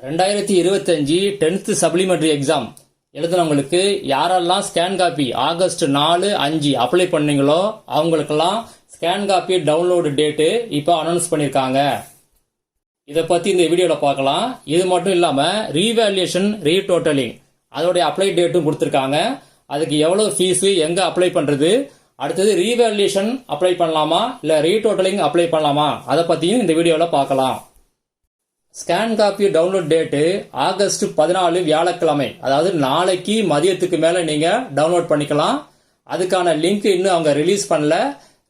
2025 10th supplementary exam எழுதுனவங்களுக்கு யாரெல்லாம் scan copy August 4, 5 apply பண்ணீங்களோ அவங்களுக்கெல்லாம் ஸ்கேன் காப்பி டவுன்லோடு டேட்டு இப்போ அனௌன்ஸ் பண்ணியிருக்காங்க. இதை பற்றி இந்த வீடியோவில் பார்க்கலாம். இது மட்டும் இல்லாமல் ரீவேல்யூஷன் ரீடோட்டலிங் அதோடைய அப்ளை டேட்டும் கொடுத்துருக்காங்க. அதுக்கு எவ்வளோ ஃபீஸு, எங்கே அப்ளை பண்ணுறது, அடுத்தது ரீவேல்யூஷன் அப்ளை பண்ணலாமா இல்லை ரீடோட்டலிங் அப்ளை பண்ணலாமா அதை பற்றியும் இந்த வீடியோவில் பார்க்கலாம். Scan copy download date August 14 வியாழக்கிழமை, அதாவது நாளைக்கு மதியத்துக்கு மேலே நீங்கள் டவுன்லோட் பண்ணிக்கலாம். அதுக்கான லிங்க் இன்னும் அவங்க ரிலீஸ் பண்ணல.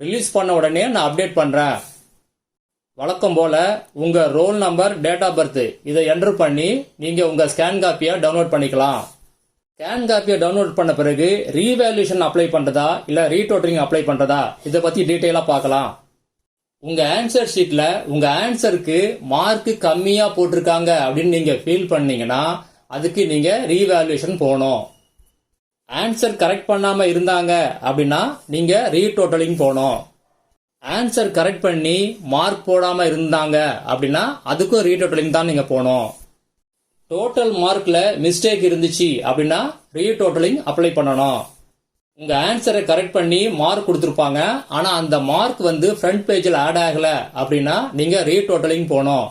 ரிலீஸ் பண்ண உடனே நான் அப்டேட் பண்ணுறேன். வழக்கம் போல் உங்கள் roll number, date of birth இதை என்ட்ரு பண்ணி நீங்கள் உங்கள் ஸ்கேன் காப்பியை டவுன்லோட் பண்ணிக்கலாம். ஸ்கேன் காப்பியை டவுன்லோட் பண்ண பிறகு ரீவேல்யூஷன் அப்ளை பண்ணுறதா இல்லை ரீடோட்டலிங் அப்ளை பண்ணுறதா இதை பற்றி டீட்டெயிலாக பார்க்கலாம். உங்க ஆன்சர் ஷீட்ல உங்க ஆன்சருக்கு மார்க் கம்மியா போட்டிருக்காங்க அப்படின்னு நீங்க ஃபீல் பண்ணீங்கன்னா அதுக்கு நீங்க ரீவேல்யூஷன் போகணும். ஆன்சர் கரெக்ட் பண்ணாம இருந்தாங்க அப்படின்னா நீங்க ரீடோட்டலிங் போகணும். ஆன்சர் கரெக்ட் பண்ணி மார்க் போடாம இருந்தாங்க அப்படின்னா அதுக்கும் ரீடோட்டலிங் தான் நீங்க போகணும். டோட்டல் மார்க்ல மிஸ்டேக் இருந்துச்சு அப்படின்னா ரீடோட்டலிங் அப்ளை பண்ணணும். உங்க ஆன்சரை கரெக்ட் பண்ணி மார்க் கொடுத்துருப்பாங்க, ஆனா அந்த மார்க் ஃப்ரண்ட் பேஜில் ஆட் ஆகல அப்படின்னா நீங்க ரீடோட்டலிங் போகணும்.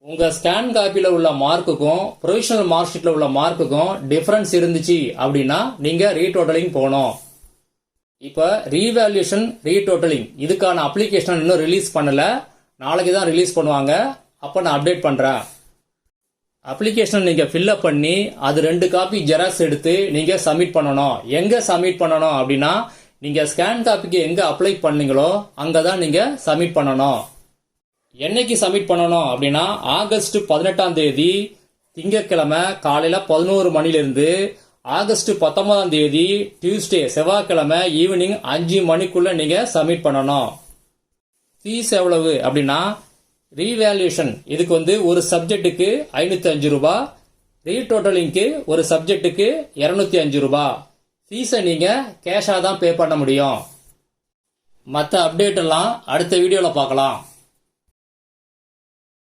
உங்க ஸ்கேன் காப்பியில உள்ள மார்க்குக்கும் ப்ரொவிஷனல் மார்க் ஷீட்ல உள்ள மார்க்குக்கும் டிஃபரன்ஸ் இருந்துச்சு அப்படின்னா நீங்க ரீடோட்டலிங் போகணும். இப்ப ரீவேல்யூஷன் ரீடோட்டலிங் இதுக்கான அப்ளிகேஷன் இன்னும் ரிலீஸ் பண்ணல, நாளைக்கு தான் ரிலீஸ் பண்ணுவாங்க. அப்ப நான் அப்டேட் பண்றேன். அப்ளிகேஷன் நீங்க ஃபில்அப் பண்ணி அது 2 காப்பி ஜெராக்ஸ் எடுத்து நீங்க சப்மிட் பண்ணணும். எங்க சப்மிட் பண்ணணும் அப்படின்னா நீங்க ஸ்கேன் காப்பிக்கு எங்க அப்ளை பண்ணீங்களோ அங்கதான் நீங்க சப்மிட் பண்ணணும். என்னைக்கு சப்மிட் பண்ணணும் அப்படின்னா ஆகஸ்ட் 18ஆம் தேதி திங்கட்கிழமை காலையில 11 மணிலிருந்து ஆகஸ்ட் 19ஆம் தேதி டியூஸ்டே செவ்வாய்க்கிழமை ஈவினிங் 5 மணிக்குள்ள நீங்க சப்மிட் பண்ணணும். ஃபீஸ் எவ்வளவு அப்படின்னா ரீவேல்யூஷன் இதுக்கு ஒரு சப்ஜெக்ட்டுக்கு 505 ரூபாய், ரீடோட்டலிங்க்கு ஒரு சப்ஜெக்ட்டுக்கு 205 ரூபாய். ஃபீஸை நீங்க கேஷா தான் பே பண்ண முடியும். மற்ற அப்டேட் எல்லாம் அடுத்த வீடியோல பார்க்கலாம்.